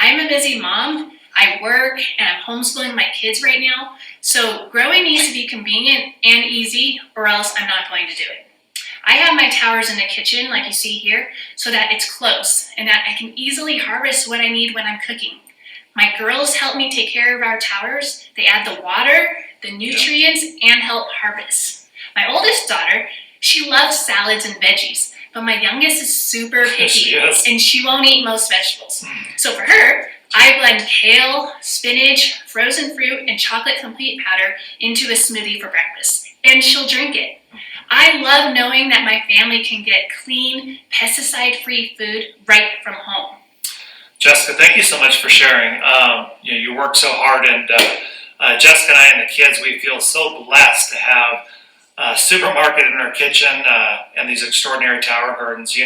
I'm a busy mom. I work and I'm homeschooling my kids right now. So growing needs to be convenient and easy, or else I'm not going to do it. I have my towers in the kitchen, like you see here, so that it's close and that I can easily harvest what I need when I'm cooking. My girls help me take care of our towers. They add the water, the nutrients, and help harvest. My oldest daughter, she loves salads and veggies, but my youngest is super picky and she won't eat most vegetables. So for her, I blend kale, spinach, frozen fruit, and chocolate complete powder into a smoothie for breakfast, and she'll drink it. I love knowing that my family can get clean, pesticide-free food right from home. Jessica, thank you so much for sharing. You work so hard, and Jessica and I and the kids, we feel so blessed to have a supermarket in our kitchen and these extraordinary tower gardens.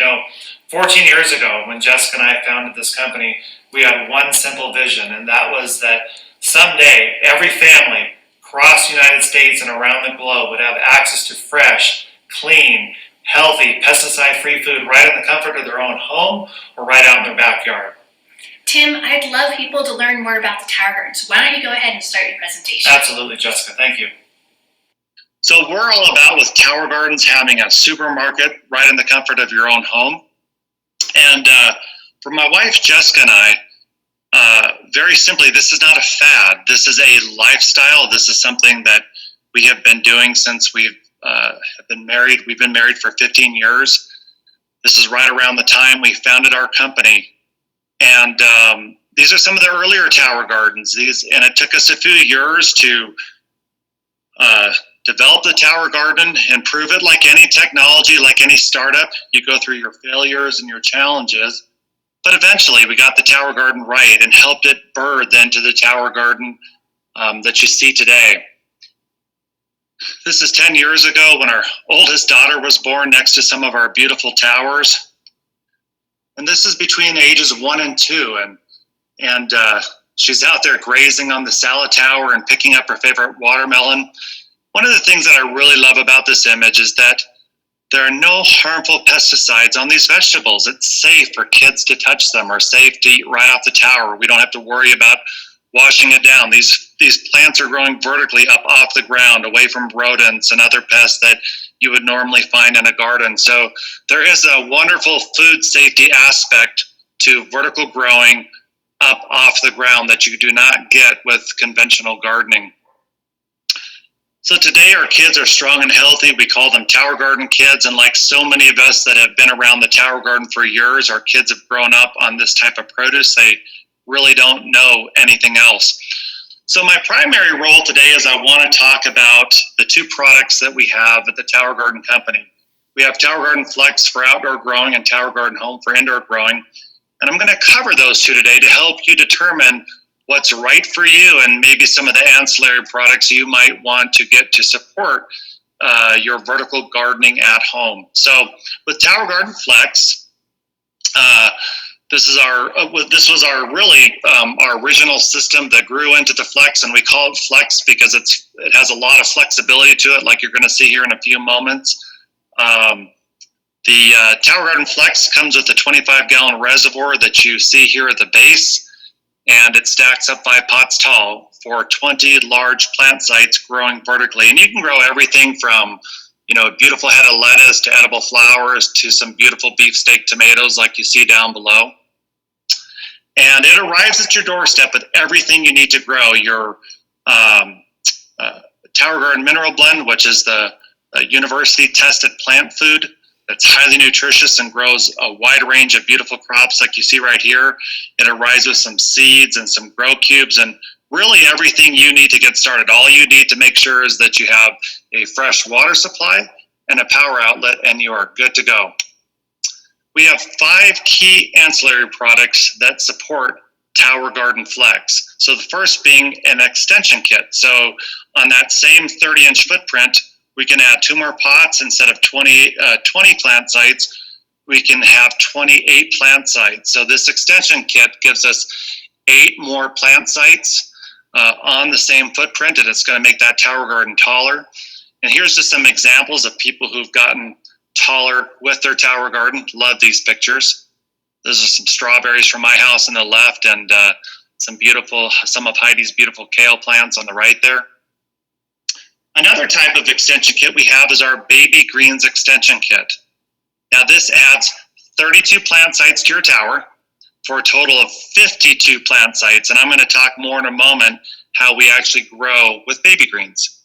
14 years ago, when Jessica and I founded this company, we had one simple vision, and that was that someday every family across the United States and around the globe would have access to fresh, clean, healthy, pesticide-free food right in the comfort of their own home or right out in their backyard. Tim, I'd love people to learn more about the tower gardens. Why don't you go ahead and start your presentation? Absolutely, Jessica. Thank you. So we're all about, with tower gardens, having a supermarket right in the comfort of your own home. And for my wife, Jessica, and I, very simply, this is not a fad. This is a lifestyle. This is something that we have been doing since we've been married. We've been married for 15 years. This is right around the time we founded our company. And these are some of the earlier tower gardens. And it took us a few years to develop the tower garden, improve it. Like any technology, like any startup, you go through your failures and your challenges. But eventually we got the tower garden right and helped it birth into the tower garden that you see today. This is 10 years ago when our oldest daughter was born, next to some of our beautiful towers. And this is between the ages of 1 and 2. And she's out there grazing on the salad tower and picking up her favorite watermelon. One of the things that I really love about this image is that there are no harmful pesticides on these vegetables. It's safe for kids to touch them, or safe to eat right off the tower. We don't have to worry about washing it down. These plants are growing vertically up off the ground, away from rodents and other pests that you would normally find in a garden. So there is a wonderful food safety aspect to vertical growing up off the ground that you do not get with conventional gardening. So today our kids are strong and healthy. We call them tower garden kids. And like so many of us that have been around the tower garden for years, our kids have grown up on this type of produce. They really don't know anything else. So my primary role today is I want to talk about the two products that we have at the Tower Garden Company. We have Tower Garden Flex for outdoor growing and Tower Garden Home for indoor growing. And I'm going to cover those two today to help you determine what's right for you and maybe some of the ancillary products you might want to get to support your vertical gardening at home. So with Tower Garden Flex, this was our our original system that grew into the Flex, and we call it Flex because it has a lot of flexibility to it, like you're going to see here in a few moments. The Tower Garden Flex comes with a 25-gallon reservoir that you see here at the base, and it stacks up 5 pots tall for 20 large plant sites growing vertically. And you can grow everything from a beautiful head of lettuce to edible flowers to some beautiful beefsteak tomatoes like you see down below. And it arrives at your doorstep with everything you need to grow. Your Tower Garden Mineral Blend, which is the university-tested plant food that's highly nutritious and grows a wide range of beautiful crops like you see right here. It arrives with some seeds and some grow cubes and really everything you need to get started. All you need to make sure is that you have a fresh water supply and a power outlet, and you are good to go. We have 5 key ancillary products that support Tower Garden Flex. So the first being an extension kit. So on that same 30-inch footprint, we can add 2 more pots. Instead of 20 plant sites, we can have 28 plant sites. So this extension kit gives us 8 more plant sites on the same footprint, and it's going to make that tower garden taller. And here's just some examples of people who've gotten taller with their tower garden. Love these pictures. Those are some strawberries from my house on the left, and some of Heidi's beautiful kale plants on the right there. Another type of extension kit we have is our Baby Greens extension kit. Now this adds 32 plant sites to your tower for a total of 52 plant sites, and I'm going to talk more in a moment how we actually grow with baby greens.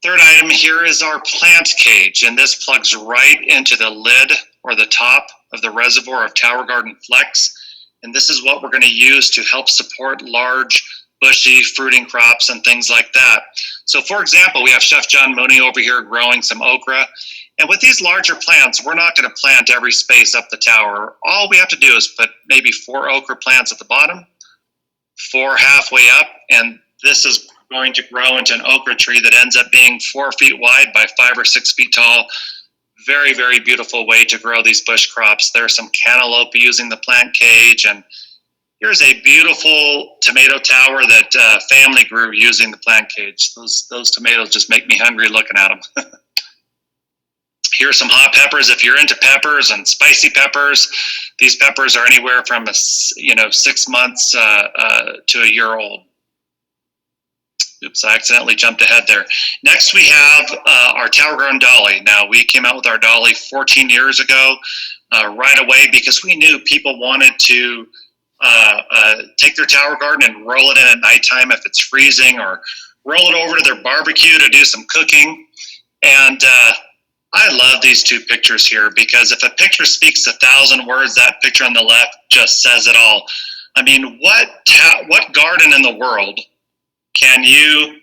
Third item here is our plant cage, and this plugs right into the lid or the top of the reservoir of Tower Garden Flex, and this is what we're going to use to help support large bushy fruiting crops and things like that. So for example, we have Chef John Mooney over here growing some okra. And with these larger plants, we're not going to plant every space up the tower. All we have to do is put maybe 4 okra plants at the bottom, 4 halfway up, and this is going to grow into an okra tree that ends up being 4 feet wide by 5 or 6 feet tall. Very, very beautiful way to grow these bush crops. There's some cantaloupe using the plant cage, and here's a beautiful tomato tower that family grew using the plant cage. Those tomatoes just make me hungry looking at them. Here's some hot peppers. If you're into peppers and spicy peppers, these peppers are anywhere from 6 months to a year old. Oops, I accidentally jumped ahead there. Next, we have our Tower Garden Dolly. Now, we came out with our Dolly 14 years ago right away because we knew people wanted to take their tower garden and roll it in at nighttime if it's freezing, or roll it over to their barbecue to do some cooking. And I love these 2 pictures here because if a picture speaks 1,000 words, that picture on the left just says it all. I mean, what garden in the world can you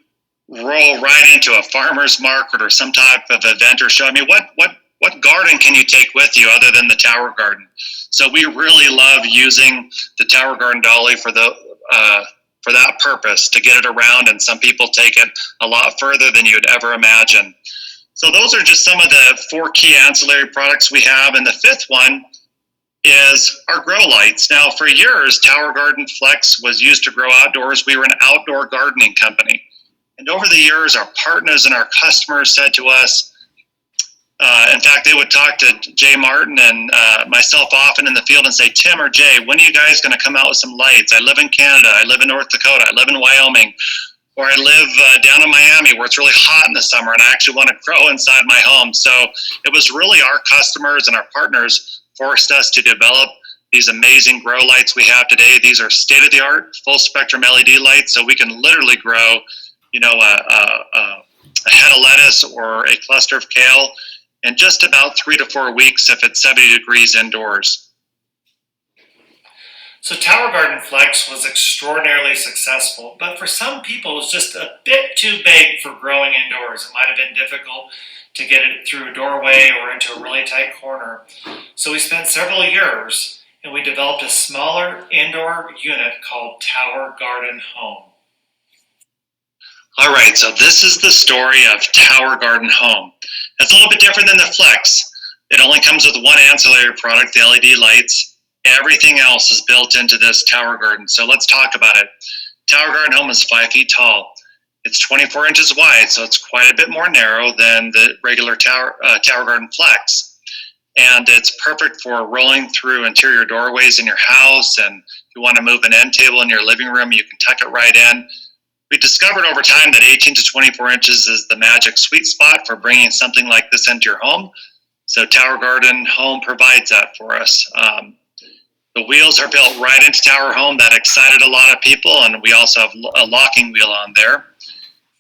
roll right into a farmer's market or some type of event or show? I mean, what garden can you take with you other than the Tower Garden? So we really love using the Tower Garden Dolly for that purpose, to get it around, and some people take it a lot further than you'd ever imagine. So those are just some of the 4 key ancillary products we have, and the 5th one is our grow lights. Now, for years, Tower Garden Flex was used to grow outdoors. We were an outdoor gardening company. And over the years, our partners and our customers said to us, in fact, they would talk to Jay Martin and myself often in the field and say, Tim or Jay, when are you guys going to come out with some lights? I live in Canada, I live in North Dakota, I live in Wyoming, or I live down in Miami where it's really hot in the summer and I actually want to grow inside my home. So it was really our customers and our partners forced us to develop these amazing grow lights we have today. These are state-of-the-art, full-spectrum LED lights, so we can literally grow, a head of lettuce or a cluster of kale in just about 3 to 4 weeks if it's 70 degrees indoors. So Tower Garden Flex was extraordinarily successful, but for some people it was just a bit too big for growing indoors. It might have been difficult to get it through a doorway or into a really tight corner. So we spent several years and we developed a smaller indoor unit called Tower Garden Home. All right, so this is the story of Tower Garden Home. It's a little bit different than the Flex. It only comes with 1 ancillary product, the LED lights. Everything else is built into this Tower Garden. So let's talk about it. Tower Garden Home is 5 feet tall. It's 24 inches wide, so it's quite a bit more narrow than the regular Tower Garden Flex. And it's perfect for rolling through interior doorways in your house. And if you want to move an end table in your living room, you can tuck it right in. We discovered over time that 18 to 24 inches is the magic sweet spot for bringing something like this into your home. So Tower Garden Home provides that for us. The wheels are built right into Tower Home. That excited a lot of people, and we also have a locking wheel on there.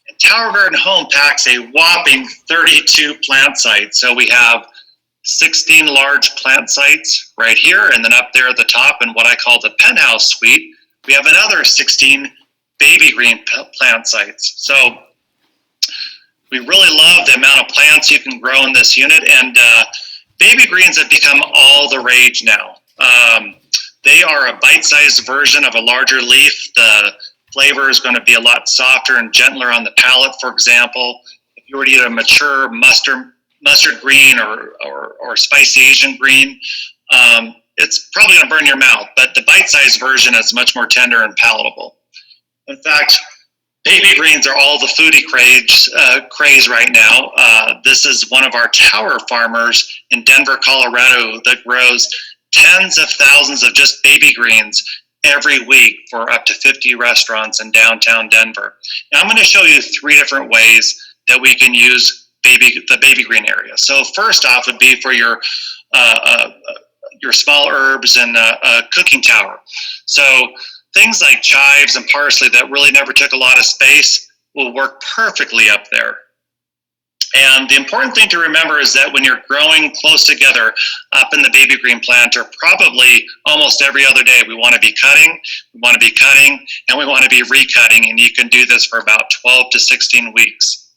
And Tower Garden Home packs a whopping 32 plant sites. So we have 16 large plant sites right here, and then up there at the top in what I call the penthouse suite, we have another 16 baby green plant sites. So we really love the amount of plants you can grow in this unit, and baby greens have become all the rage now. They are a bite-sized version of a larger leaf. The flavor is going to be a lot softer and gentler on the palate. For example, if you were to eat a mature mustard green or spicy Asian green, it's probably going to burn your mouth, but the bite-sized version is much more tender and palatable. In fact, baby greens are all the foodie craze right now. This is one of our tower farmers in Denver, Colorado, that grows tens of thousands of just baby greens every week for up to 50 restaurants in downtown Denver. Now I'm going to show you 3 different ways that we can use the baby green area. So first off would be for your small herbs and cooking tower. So things like chives and parsley that really never took a lot of space will work perfectly up there. And the important thing to remember is that when you're growing close together up in the baby green planter, probably almost every other day, we want to be cutting, and we want to be recutting, and you can do this for about 12 to 16 weeks.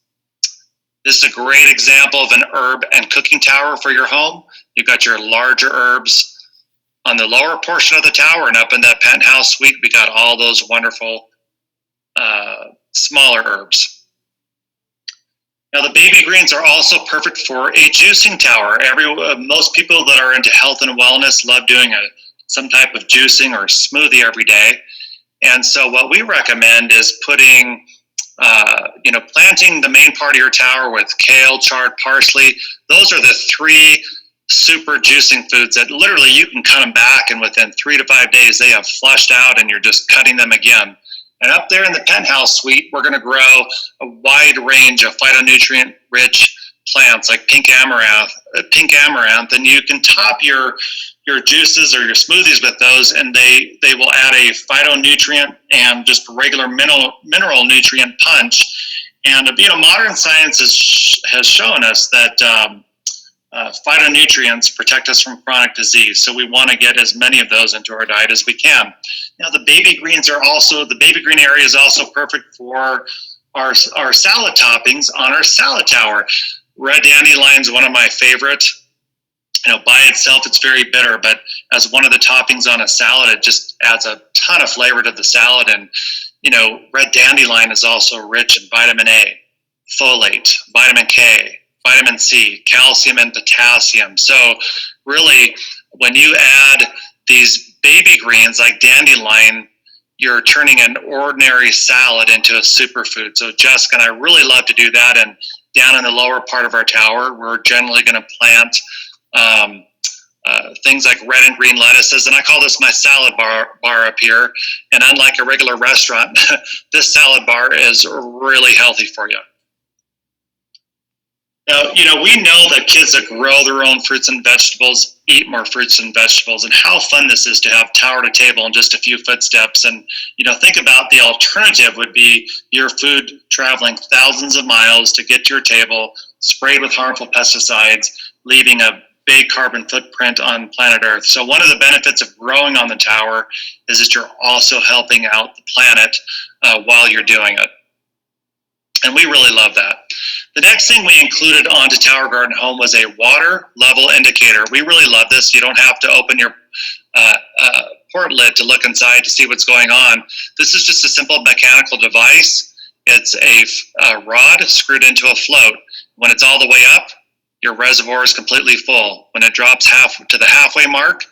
This is a great example of an herb and cooking tower for your home. You've got your larger herbs on the lower portion of the tower, and up in that penthouse suite, we got all those wonderful smaller herbs. Now, the baby greens are also perfect for a juicing tower. Most people that are into health and wellness love doing some type of juicing or smoothie every day. And so what we recommend is putting, planting the main part of your tower with kale, chard, parsley. Those are the 3 super juicing foods that literally you can cut them back, and within 3 to 5 days, they have flushed out and you're just cutting them again. And up there in the penthouse suite, we're going to grow a wide range of phytonutrient-rich plants like pink amaranth, and you can top your juices or your smoothies with those, and they will add a phytonutrient and just regular mineral nutrient punch. And modern science has shown us that phytonutrients protect us from chronic disease, so we want to get as many of those into our diet as we can. Now, the baby green area is also perfect for our salad toppings on our salad tower. Red dandelion is one of my favorites. By itself, it's very bitter, but as one of the toppings on a salad, it just adds a ton of flavor to the salad. And, red dandelion is also rich in vitamin A, folate, vitamin K, vitamin C, calcium, and potassium. So really, when you add these baby greens like dandelion, you're turning an ordinary salad into a superfood. So Jessica and I really love to do that. And down in the lower part of our tower, we're generally going to plant things like red and green lettuces. And I call this my salad bar up here. And unlike a regular restaurant, this salad bar is really healthy for you. Now, we know that kids that grow their own fruits and vegetables eat more fruits and vegetables, and how fun this is to have tower to table in just a few footsteps. And, think about the alternative would be your food traveling thousands of miles to get to your table, sprayed with harmful pesticides, leaving a big carbon footprint on planet Earth. So one of the benefits of growing on the tower is that you're also helping out the planet while you're doing it. And we really love that. The next thing we included onto Tower Garden Home was a water level indicator. We really love this. You don't have to open your port lid to look inside to see what's going on. This is just a simple mechanical device. It's a rod screwed into a float. When it's all the way up, your reservoir is completely full. When it drops to the halfway mark,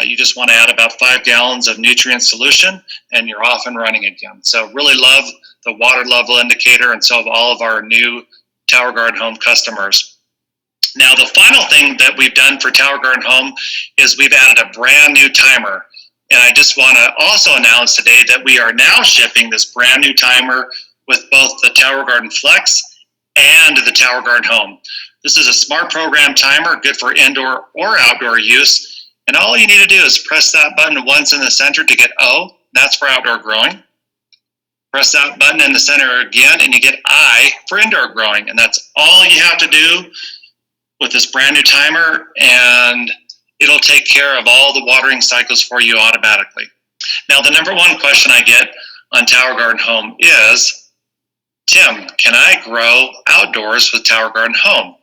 you just want to add about 5 gallons of nutrient solution, and you're off and running again. So really love the water level indicator, and so have all of our new Tower Garden Home customers. Now, the final thing that we've done for Tower Garden Home is we've added a brand new timer. And I just want to also announce today that we are now shipping this brand new timer with both the Tower Garden Flex and the Tower Garden Home. This is a smart program timer, good for indoor or outdoor use. And all you need to do is press that button once in the center to get O, that's for outdoor growing. Press that button in the center again, and you get I for indoor growing. And that's all you have to do with this brand new timer, and it'll take care of all the watering cycles for you automatically. Now, the number one question I get on Tower Garden Home is, Tim, can I grow outdoors with Tower Garden Home?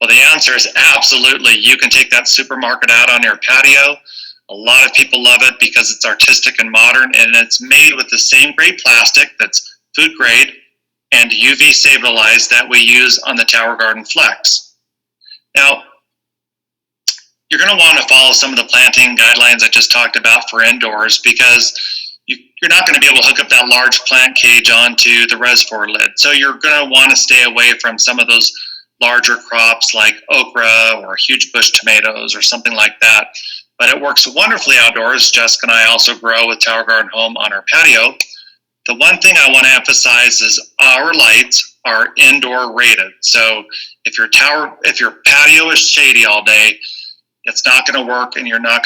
Well, the answer is absolutely. You can take that supermarket out on your patio. A lot of people love it because it's artistic and modern, and it's made with the same grade plastic that's food grade and UV stabilized that we use on the Tower Garden Flex. Now, you're going to want to follow some of the planting guidelines I just talked about for indoors, because you're not going to be able to hook up that large plant cage onto the reservoir lid. So you're going to want to stay away from some of those larger crops like okra or huge bush tomatoes or something like that. But it works wonderfully outdoors. Jessica and I also grow with Tower Garden Home on our patio. The one thing I want to emphasize is our lights are indoor rated. So if your patio is shady all day, it's not going to work and you're not